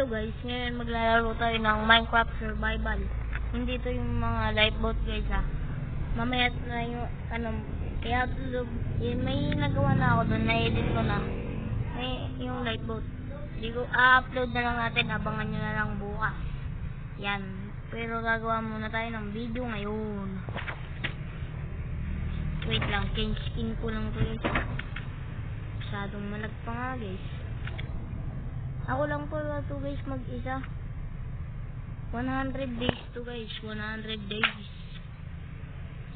Hello guys, ngayon maglalaro tayo ng Minecraft Survival. Hindi to yung mga lifeboat guys ha. Mamaya na yung kaya may nagawa na ako doon, na-edit ko na. May yung lifeboat. Hindi ko upload na lang natin, abangan nyo na lang bukas. Yan. Pero gagawa muna tayo ng video ngayon. Wait lang, change skin ko lang to guys. Masyadong malag pa nga guys. Ako lang po ito guys mag-isa. 100 days to guys. 100 days.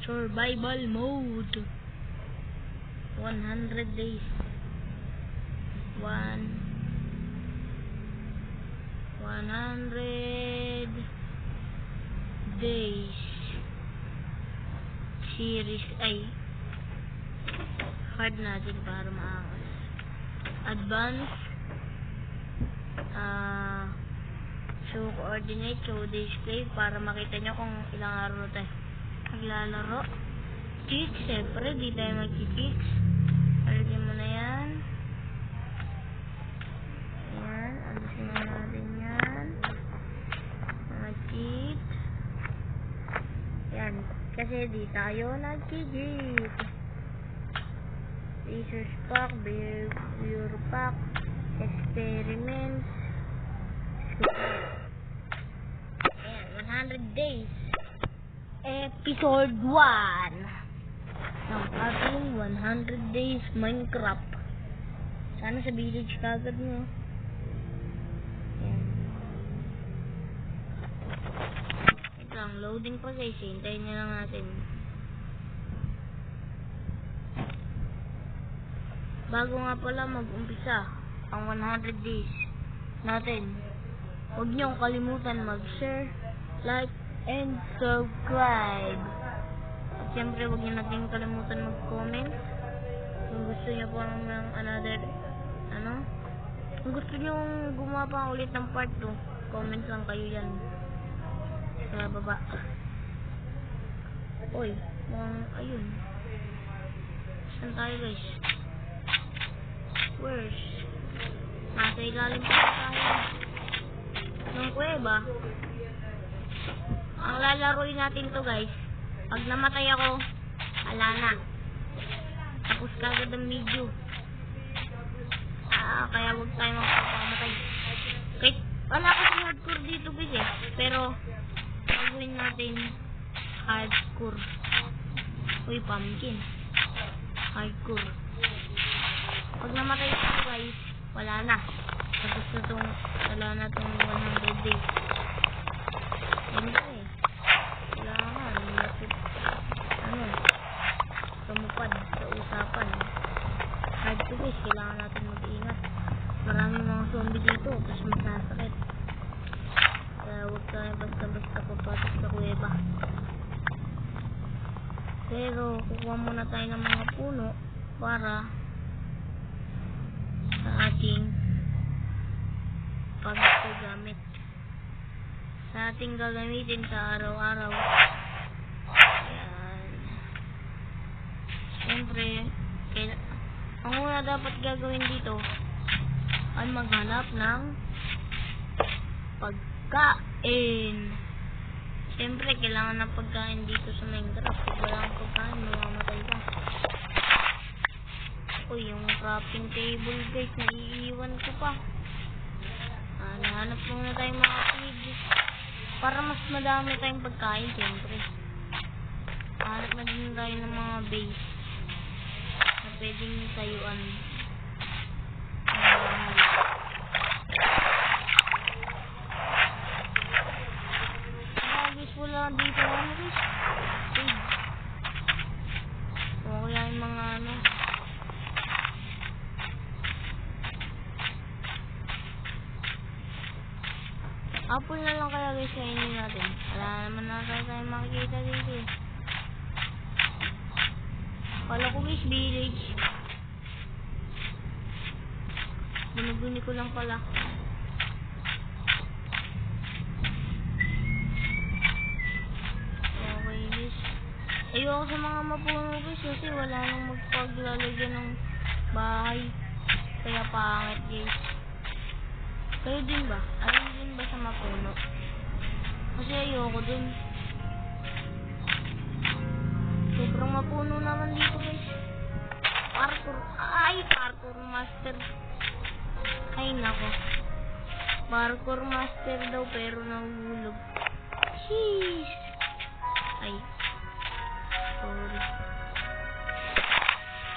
Survival mode. 100 days. 100 days. Series ay hard natin para maangas. Advance. Show coordinate, show display para makita nyo kung ilang araw tayo maglalaro. Kicks, siyempre di tayo mag-kicks. Alisin mo na yan. Ayan, alisin mo natin yan. Mga cheat. Yan, kasi di tayo nag-cheat. Resource pack, behavior pack, experiments. Ayan, 100 days. Episode 1 ng ating 100 days Minecraft. Sana sa village kagad nyo. Ayan. Ito lang, loading pa guys. Hintayin nyo lang natin. Bago nga pala mag-umpisa ang 100 days natin, huwag niyong kalimutan mag-share, like, and subscribe. At siyempre, huwag niyo natin kalimutan mag-comment. Kung gusto niyo po ng another, kung gusto niyo gumawa pa ulit ng part 2, comment lang kayo yan sa baba. Uy, ayun. Saan tayo guys? Where's? Nasa ilalim pa tayo ng kuweba. Ang lalaroin natin to guys, pag namatay ako, ala na, tapos kagad ang video. Kaya huwag tayo magpapamatay. Kahit wala kasi hardcore dito guys eh, pero gagawin natin hardcore. Uy, pumpkin. Hardcore. Pag namatay ako guys, wala na. Tapos wala na itong 100 days. Hindi eh. Kailangan. Tumupad sa usapan. Hard to guys. Kailangan natin mag-iingat. Maraming mga zombie dito. Tapos masasakit. Kaya huwag tayo basta-basta papasok sa kuweba. Pero kukuha muna tayo ng mga puno para sa ating paggagamit, sa ating gagamitin sa araw-araw. Ayan. Siyempre ang una dapat gagawin dito ay maghanap ng pagkain. Siyempre kailangan ng pagkain dito sa Minecraft. Pag wala kang pagkain, mamamatay ka. Uy, yung crafting table guys, naiiwan ko pa. Nahanap muna tayong mga seeds para mas madami tayong pagkain siyempre. Hanap na din tayo ng mga base na pwedeng tayuan. Guys, wala dito guys. O kaya yung mga apple na lang kaya guys sa inyo natin. Wala naman na tayo makikita dito eh. Kala ko guys village. Binubuni ko lang pala. Okay guys. Ayoko sa mga mapuno guys kasi wala nang magpaglalagyan ng bahay. Kaya pangit guys. Kayo din ba? Ayaw din ba sa mapuno? Kasi ayoko dun. Sobrang mapuno naman dito guys. Parkour. Ay, parkour master. Ay, nako. Parkour master daw pero nahulog. Sheesh. Ay. Sorry.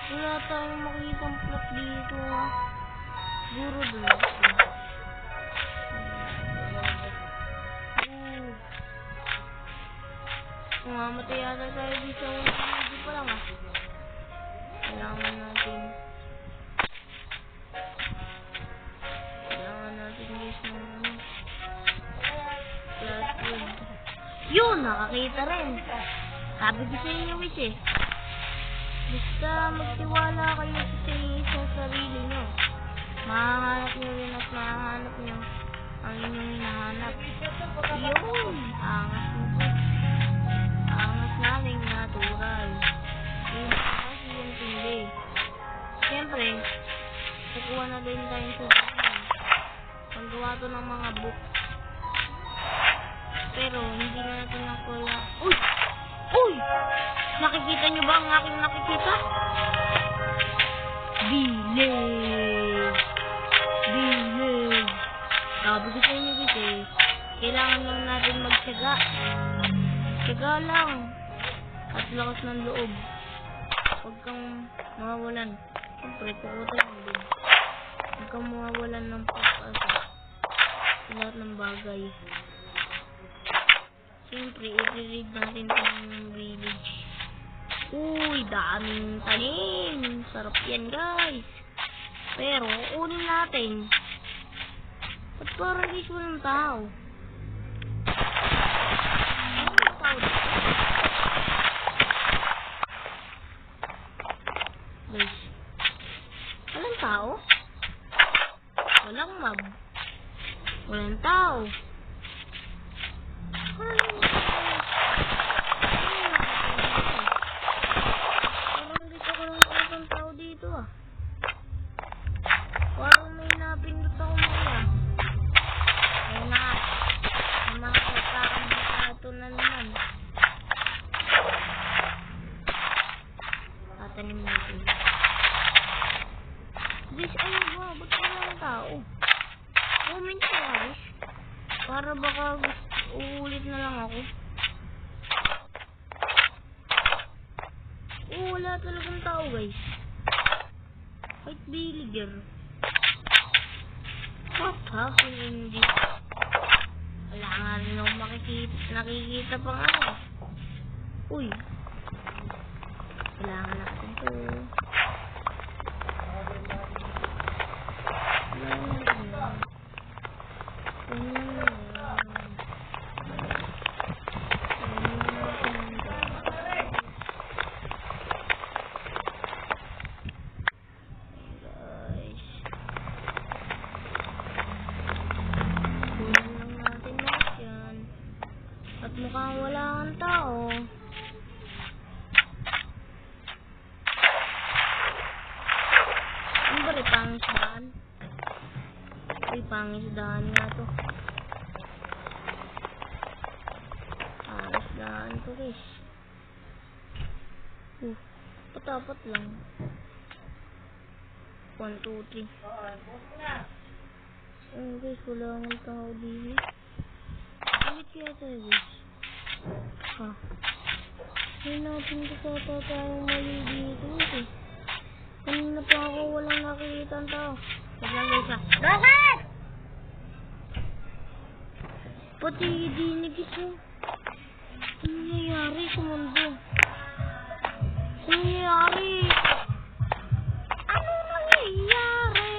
Wala tayong makitang plot dito. Siguro dun. Mamatay yata tayo dito. Hindi pa lang Kailangan natin guys ng flatwood. Yun! Nakakita rin. Sabi ko sa inyo guys basta magtiwala kayo sa sarili nyo. Mahanap nyo rin at mahanap nyo ang inyong hinahanap. Yun! Angas nito. Angas namin natural. Yun kasi yung tindi. Siyempre, kukuha na din tayo sa bahay. Paggawa to ng mga book. Pero, hindi na natin nakuha. Uy! Uy! Nakikita nyo ba ang aking nakikita? Village! Village! Sabi ko sa inyo kasi, kailangan lang natin magtyaga. Tyaga lang. At lakas ng loob. Huwag kang mawawalan. Siyempre, pukutin mo din. Huwag kang mawawalan ng pag-asa sa lahat ng bagay. Siyempre, i-read natin itong village. Uy, daming tanim. Sarap yan, guys. Pero, kunin natin. Ba't parang guys walang tao? Walang tao dito. Guys, walang tao? Walang mob. Walang tao. Parang dito ko lang isang tao dito Parang may napindot ako maya. Ayun na. May mga pagkakabitato na naman. Tatanim natin. Guys, ano ba? Ba't walang tao? Comment ka guys. Para baka uulit na lang ako. Wala talagang tao guys. White villager. What ha? Hindi. Wala nga rin ako nakikita pa nga Uy. Kailangan natin ito. Mukhang wala kang tao. Ano ba rin pangisdaan? Uy, pangisdaan nga to. Pangisdaan to guys. Patapat lang. 1, 2, 3. Guys, wala kang tao din. Ulit kaya tayo guys. Hindi natin kasata tayong mali dito Kanina pa ako walang nakikita ang tao. Saglang guys Bakit? Pati dinig ito. Ano nangyayari sa mundo? Ano nangyayari? Ano nangyayari?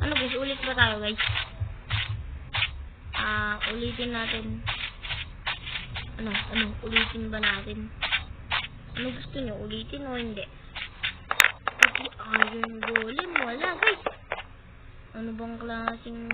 Ano guys? Ulit ba tayo guys? Ulitin natin. Ano? Ulitin ba natin? Ano gusto nyo? Ulitin o hindi? Pati iron golem. Wala guys. Ano bang klaseng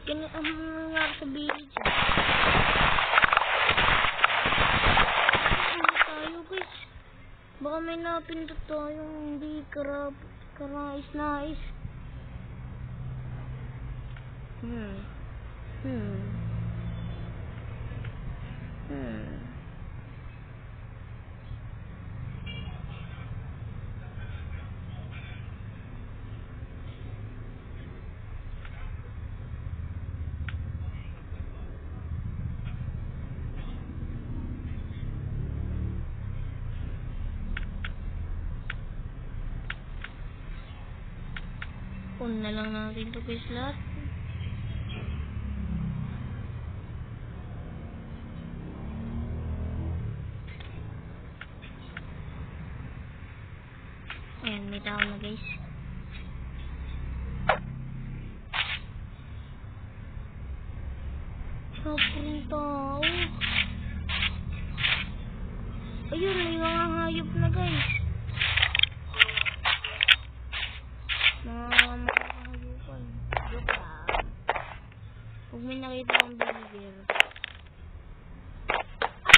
Ganyan ang nangyari sa village. Ano tayo guys? Baka may napindot tayong hindi karais-nais. On na lang natin to guys lahat. Ayan, may tao na guys. Sobrang tao. Ayun, may mga hayop na guys. Mga hayupan. Joke lang. Huwag may nakita ng burger.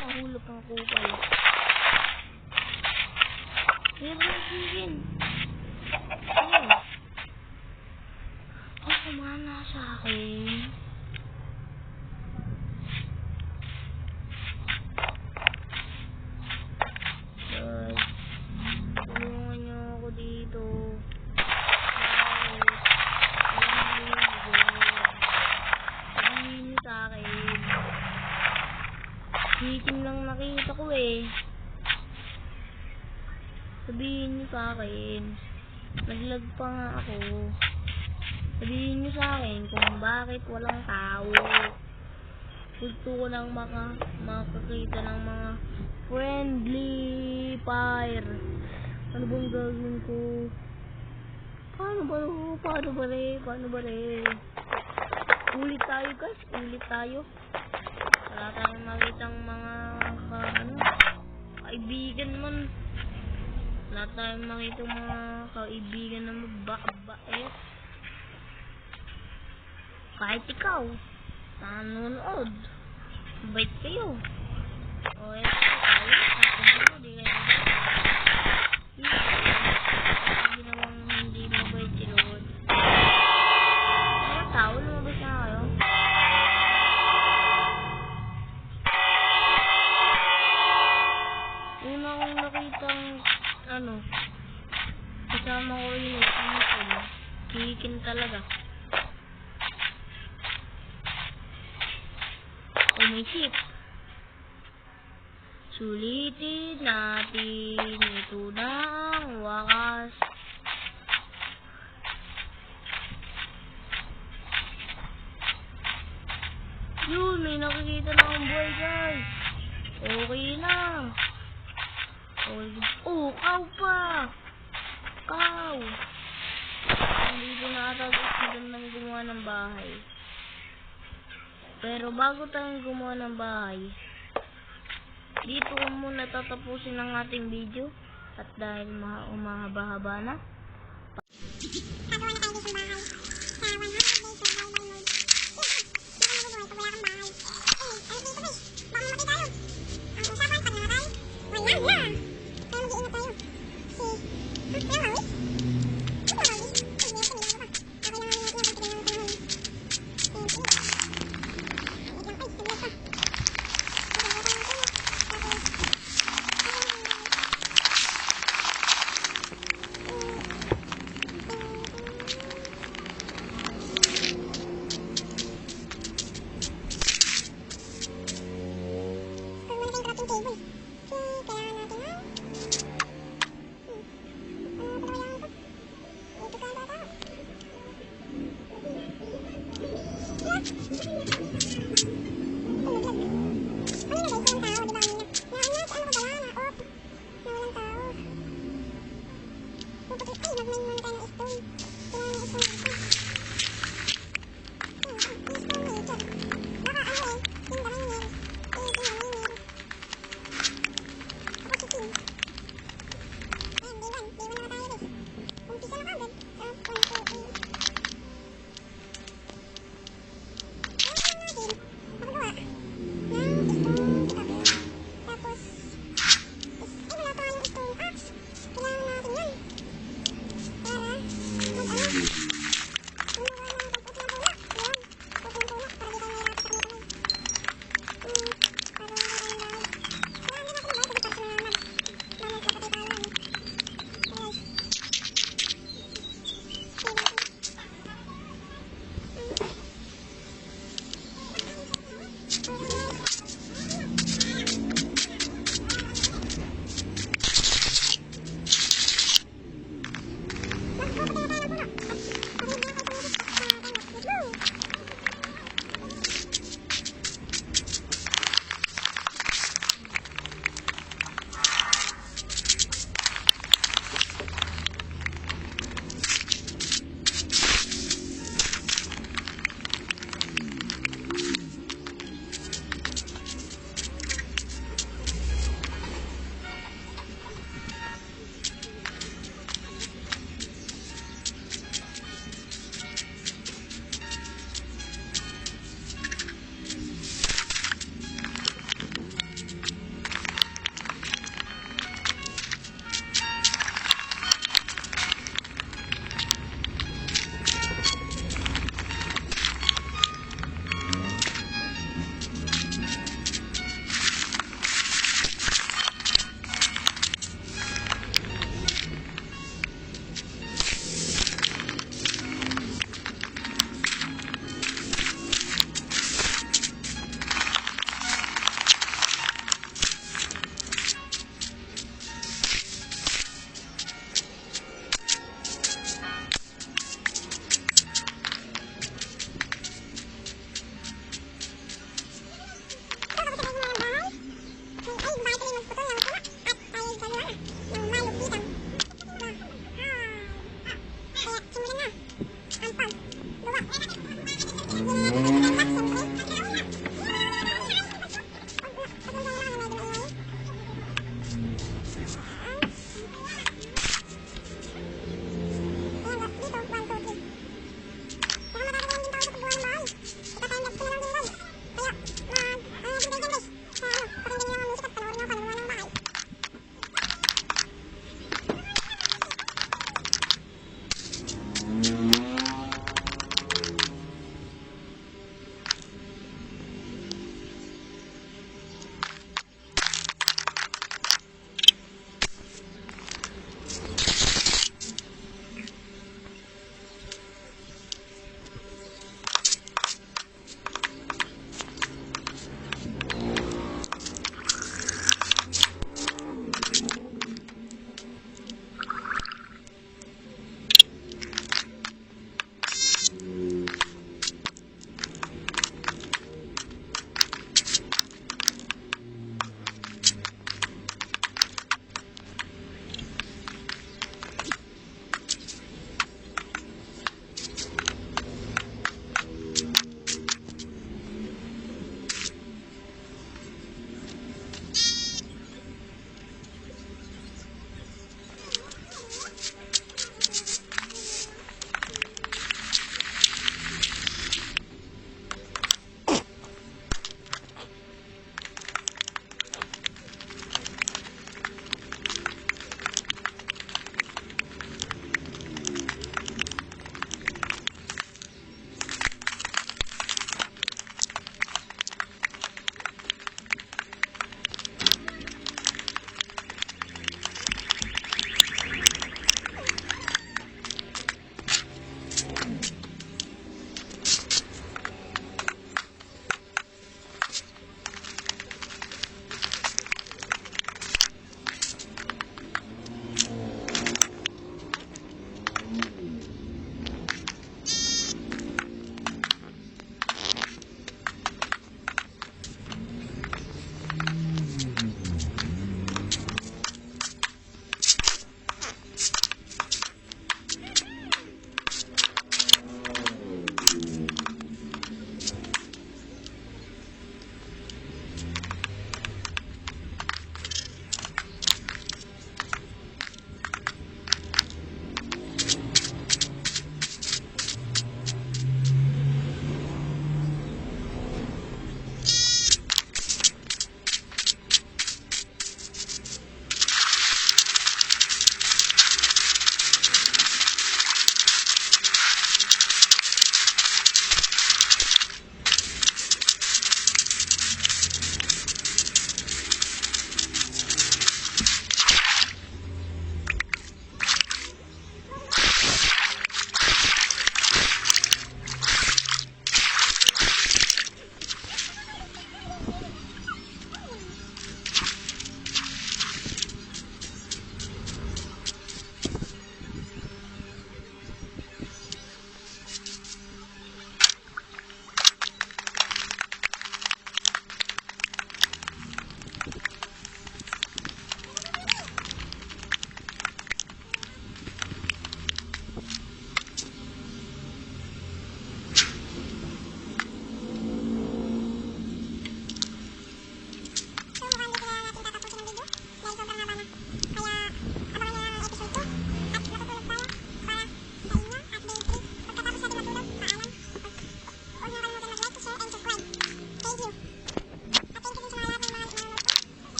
Nahulog ang kupal. Meron na chicken. Ayun. Ang kumana sa akin. Guys, tulungan niyo ako dito. Sabihin niyo sa akin. Chicken lang nakita ko eh. Sabihin niyo sa akin. Naglag pa nga ako. Sabihin niyo sa akin kung bakit walang tao. Gusto ko lang makakita ng mga friendly fire. Ano bang gagawin ko? Paano ba rin? Ulit tayo guys. Ulit tayo. Wala tayong makitang mga kaibigan man. Wala tayong makitang mga kaibigan na mabait. Kahit ikaw. Nanonood. Mabait kayo. O eto tayo. Hindi kayo ginawang hindi mabait si Lord. Mga tao, lumabas na kayo. Una kong nakitang kasama ko yun chicken talaga. May ship. Sulitin natin ito na ang wakas. Yun, may nakikita na akong buhay guys. Okay na. Oh, cow pa. Cow. Hindi na ata magandang gumawa ng bahay. Pero bago tayong gumawa ng bahay, dito ko muna tatapusin ang ating video. At dahil umahaba-haba na,